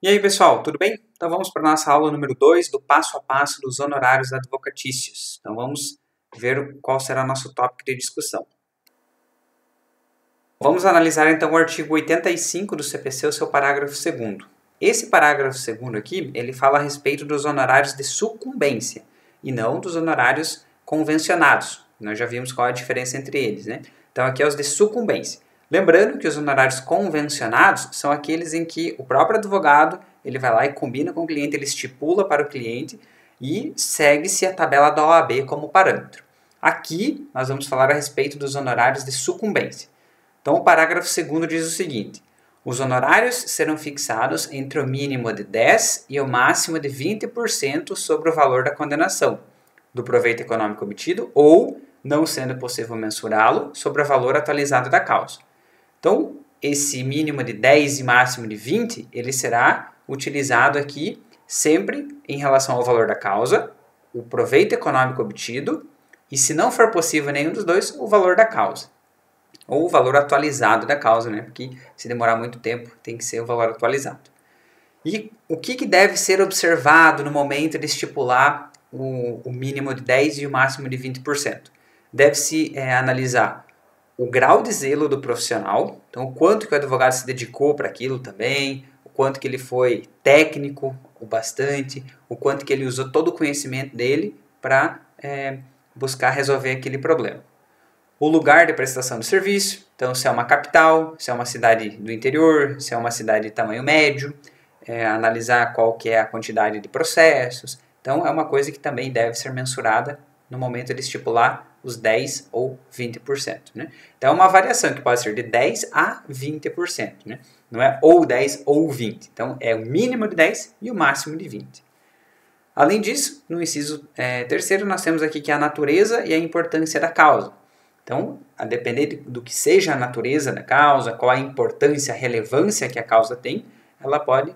E aí, pessoal, tudo bem? Então vamos para a nossa aula número 2 do passo a passo dos honorários advocatícios. Então vamos ver qual será o nosso tópico de discussão. Vamos analisar então o artigo 85 do CPC, o seu parágrafo 2º. Esse parágrafo 2º aqui, ele fala a respeito dos honorários de sucumbência e não dos honorários convencionados. Nós já vimos qual é a diferença entre eles, né? Então aqui é os de sucumbência. Lembrando que os honorários convencionados são aqueles em que o próprio advogado ele vai lá e combina com o cliente, ele estipula para o cliente e segue-se a tabela da OAB como parâmetro. Aqui nós vamos falar a respeito dos honorários de sucumbência. Então o parágrafo 2º diz o seguinte: os honorários serão fixados entre o mínimo de 10% e o máximo de 20% sobre o valor da condenação, do proveito econômico obtido ou, não sendo possível mensurá-lo, sobre o valor atualizado da causa. Então, esse mínimo de 10 e máximo de 20, ele será utilizado aqui sempre em relação ao valor da causa, o proveito econômico obtido e, se não for possível nenhum dos dois, o valor da causa. Ou o valor atualizado da causa, né? Porque se demorar muito tempo, tem que ser o valor atualizado. E o que deve ser observado no momento de estipular o mínimo de 10% e o máximo de 20%? Deve-se analisar o grau de zelo do profissional, então o quanto que o advogado se dedicou para aquilo também, o quanto que ele foi técnico o bastante, o quanto que ele usou todo o conhecimento dele para buscar resolver aquele problema. O lugar de prestação do serviço, então se é uma capital, se é uma cidade do interior, se é uma cidade de tamanho médio, analisar qual que é a quantidade de processos. Então é uma coisa que também deve ser mensurada no momento de estipular os 10% ou 20%. Né? Então é uma variação que pode ser de 10% a 20%. Né? Não é ou 10% ou 20%. Então é o mínimo de 10% e o máximo de 20%. Além disso, no inciso 3º, nós temos aqui que é a natureza e a importância da causa. Então, a depender do que seja a natureza da causa, qual a importância, a relevância que a causa tem, ela pode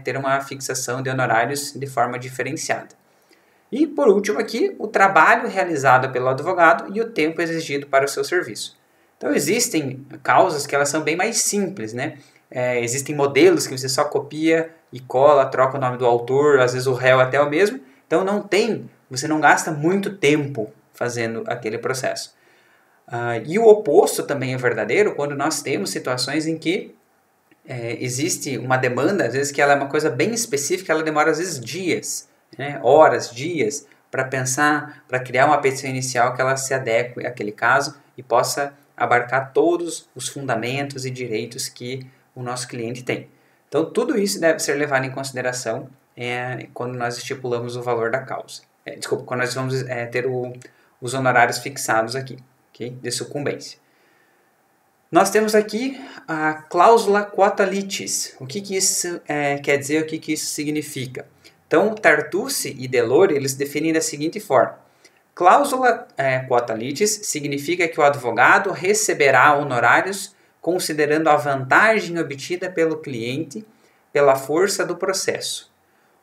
ter uma fixação de honorários de forma diferenciada. E, por último aqui, o trabalho realizado pelo advogado e o tempo exigido para o seu serviço. Então, existem causas que elas são bem mais simples, né? Existem modelos que você só copia e cola, troca o nome do autor, às vezes o réu até o mesmo. Então, você não gasta muito tempo fazendo aquele processo. E o oposto também é verdadeiro quando nós temos situações em que existe uma demanda, às vezes que ela é uma coisa bem específica, ela demora às vezes dias, né, horas, dias, para pensar, para criar uma petição inicial que ela se adeque àquele caso e possa abarcar todos os fundamentos e direitos que o nosso cliente tem. Então, tudo isso deve ser levado em consideração quando nós estipulamos o valor da causa. Quando nós vamos ter os honorários fixados aqui, okay, de sucumbência. Nós temos aqui a cláusula quota litis. O que isso quer dizer, o que isso significa? Então, Tartucci e Delore, eles definem da seguinte forma. Cláusula quota litis significa que o advogado receberá honorários considerando a vantagem obtida pelo cliente pela força do processo.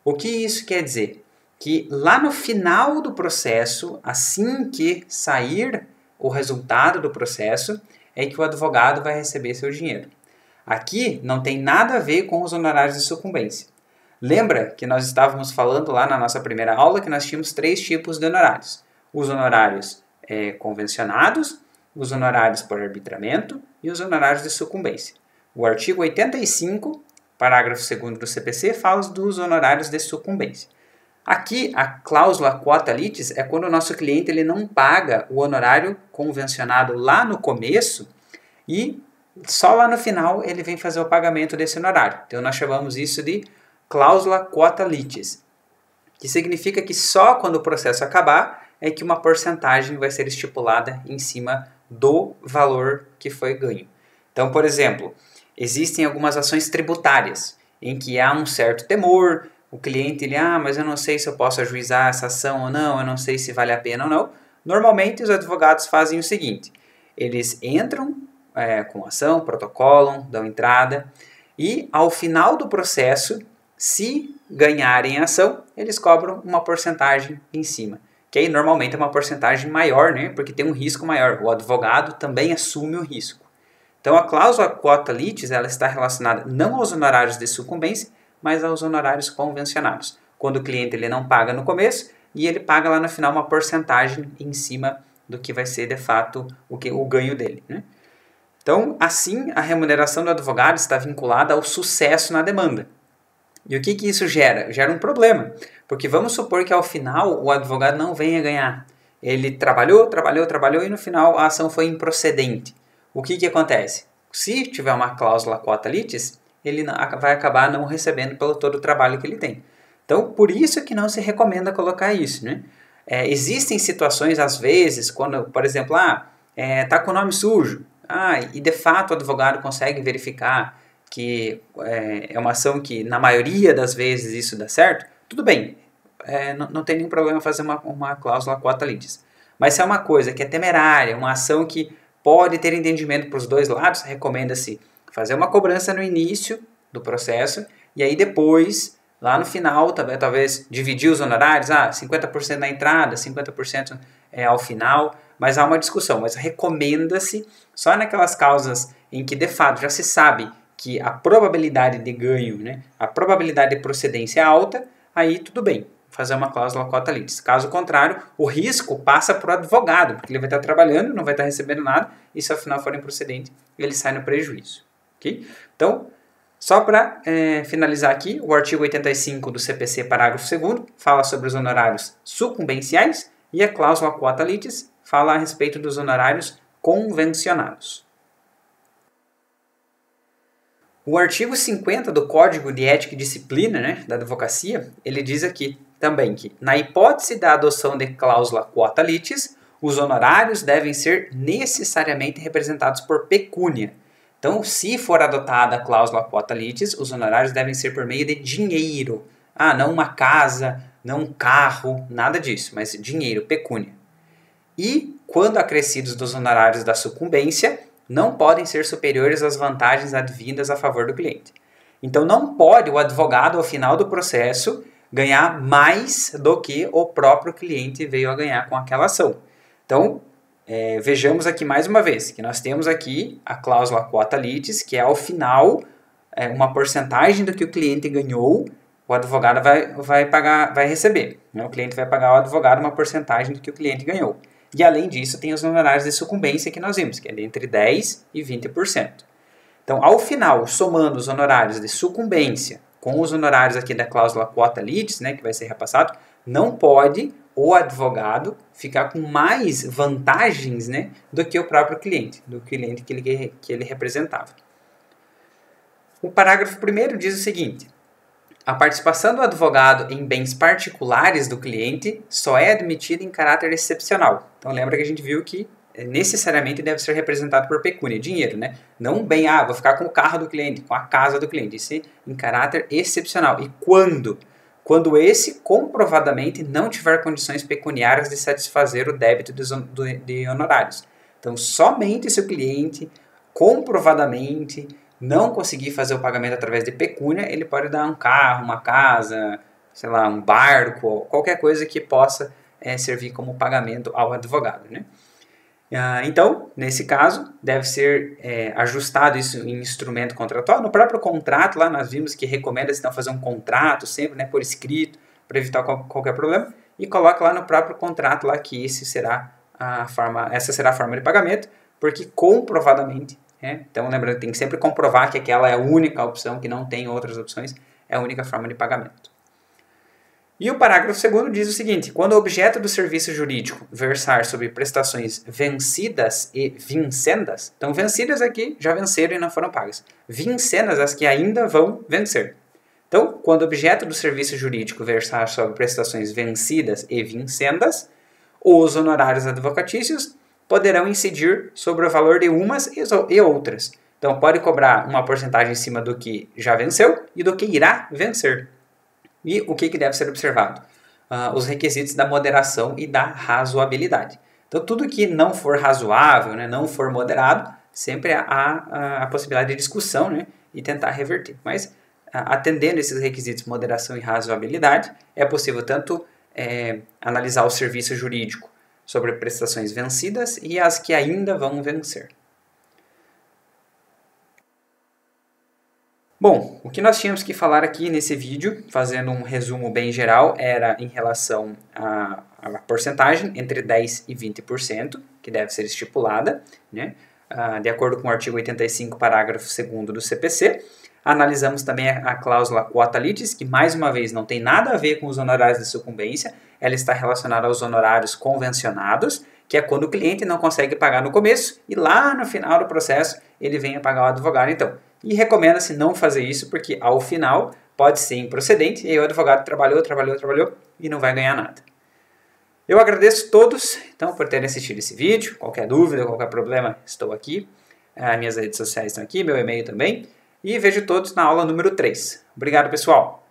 O que isso quer dizer? Que lá no final do processo, assim que sair o resultado do processo, é que o advogado vai receber seu dinheiro. Aqui não tem nada a ver com os honorários de sucumbência. Lembra que nós estávamos falando lá na nossa primeira aula que nós tínhamos 3 tipos de honorários. Os honorários convencionados, os honorários por arbitramento e os honorários de sucumbência. O artigo 85, parágrafo 2º do CPC, fala dos honorários de sucumbência. Aqui, a cláusula quota litis é quando o nosso cliente ele não paga o honorário convencionado lá no começo e só lá no final ele vem fazer o pagamento desse honorário. Então, nós chamamos isso de cláusula quota litis, que significa que só quando o processo acabar é que uma porcentagem vai ser estipulada em cima do valor que foi ganho. Então, por exemplo, existem algumas ações tributárias em que há um certo temor. O cliente, mas eu não sei se eu posso ajuizar essa ação ou não, eu não sei se vale a pena ou não. Normalmente, os advogados fazem o seguinte, eles entram com a ação, protocolam, dão entrada, e ao final do processo, se ganharem a ação, eles cobram uma porcentagem em cima, que aí normalmente é uma porcentagem maior, né, porque tem um risco maior. O advogado também assume o risco. Então, a cláusula quota litis ela está relacionada não aos honorários de sucumbência, mas aos honorários convencionados. Quando o cliente ele não paga no começo e ele paga lá no final uma porcentagem em cima do que vai ser de fato o ganho dele, né? Então, assim, a remuneração do advogado está vinculada ao sucesso na demanda. E o que isso gera? Gera um problema, porque vamos supor que ao final o advogado não venha ganhar. Ele trabalhou e no final a ação foi improcedente. O que acontece? Se tiver uma cláusula quota litis, ele vai acabar não recebendo pelo todo o trabalho que ele tem. Então, por isso que não se recomenda colocar isso, né? Existem situações, às vezes, quando, por exemplo, tá com o nome sujo, e de fato o advogado consegue verificar que é uma ação que, na maioria das vezes, isso dá certo, tudo bem, não tem nenhum problema fazer uma cláusula quota litis. Mas se é uma coisa que é temerária, uma ação que pode ter entendimento para os dois lados, recomenda-se fazer uma cobrança no início do processo e aí depois, lá no final, talvez dividir os honorários, 50% na entrada, 50% ao final, mas há uma discussão. Mas recomenda-se só naquelas causas em que de fato já se sabe que a probabilidade de ganho, né, a probabilidade de procedência é alta, aí tudo bem, fazer uma cláusula quota litis. Caso contrário, o risco passa para o advogado, porque ele vai estar trabalhando, não vai estar recebendo nada, e se afinal for improcedente, ele sai no prejuízo. Okay? Então, só para finalizar aqui, o artigo 85 do CPC, parágrafo 2º, fala sobre os honorários sucumbenciais, e a cláusula quota litis fala a respeito dos honorários convencionados. O artigo 50 do Código de Ética e Disciplina, né, da Advocacia, ele diz aqui também que, na hipótese da adoção de cláusula quota litis, os honorários devem ser necessariamente representados por pecúnia. Então, se for adotada a cláusula quota litis, os honorários devem ser por meio de dinheiro. Não uma casa, não um carro, nada disso, mas dinheiro, pecúnia. E, quando acrescidos dos honorários da sucumbência, não podem ser superiores às vantagens advindas a favor do cliente. Então, não pode o advogado, ao final do processo, ganhar mais do que o próprio cliente veio a ganhar com aquela ação. Então, vejamos aqui mais uma vez, que nós temos aqui a cláusula quota litis, que é ao final uma porcentagem do que o cliente ganhou, o advogado vai receber. Né? O cliente vai pagar ao advogado uma porcentagem do que o cliente ganhou. E além disso, tem os honorários de sucumbência que nós vimos, que é entre 10% e 20%. Então, ao final, somando os honorários de sucumbência com os honorários aqui da cláusula quota litis, né, que vai ser repassado, não pode o advogado ficar com mais vantagens, né, do que o próprio cliente, do cliente que ele representava. O parágrafo 1º diz o seguinte: a participação do advogado em bens particulares do cliente só é admitida em caráter excepcional. Então lembra que a gente viu que necessariamente deve ser representado por pecúnia, dinheiro, né? Não um bem, vou ficar com o carro do cliente, com a casa do cliente. Isso é em caráter excepcional. E quando? Quando esse comprovadamente não tiver condições pecuniárias de satisfazer o débito de honorários. Então somente se o cliente comprovadamente não conseguir fazer o pagamento através de pecúnia, ele pode dar um carro, uma casa, sei lá, um barco, qualquer coisa que possa servir como pagamento ao advogado, né? Então, nesse caso, deve ser ajustado isso em instrumento contratual. No próprio contrato, lá nós vimos que recomenda-se então fazer um contrato sempre, né, por escrito, para evitar qualquer problema, e coloca lá no próprio contrato lá que essa será a forma de pagamento, porque comprovadamente, então lembrando, tem que sempre comprovar que aquela é a única opção, que não tem outras opções, é a única forma de pagamento. E o parágrafo 2º diz o seguinte: quando o objeto do serviço jurídico versar sobre prestações vencidas e vincendas, então vencidas aqui já venceram e não foram pagas, vincendas as que ainda vão vencer. Então, quando o objeto do serviço jurídico versar sobre prestações vencidas e vincendas, os honorários advocatícios poderão incidir sobre o valor de umas e outras. Então, pode cobrar uma porcentagem em cima do que já venceu e do que irá vencer. E o que deve ser observado? Os requisitos da moderação e da razoabilidade. Então, tudo que não for razoável, né, não for moderado, sempre há a possibilidade de discussão, né, e tentar reverter. Mas, atendendo esses requisitos de moderação e razoabilidade, é possível tanto analisar o serviço jurídico sobre prestações vencidas e as que ainda vão vencer. Bom, o que nós tínhamos que falar aqui nesse vídeo, fazendo um resumo bem geral, era em relação à porcentagem entre 10% e 20%, que deve ser estipulada, né? De acordo com o artigo 85, parágrafo 2º do CPC. Analisamos também a cláusula quota litis, que mais uma vez não tem nada a ver com os honorários de sucumbência, ela está relacionada aos honorários convencionados, que é quando o cliente não consegue pagar no começo e lá no final do processo ele vem a pagar o advogado então. E recomenda-se não fazer isso porque ao final pode ser improcedente e aí o advogado trabalhou e não vai ganhar nada. Eu agradeço a todos então, por terem assistido esse vídeo. Qualquer dúvida, qualquer problema, estou aqui. Minhas redes sociais estão aqui, meu e-mail também. E vejo todos na aula número 3. Obrigado, pessoal!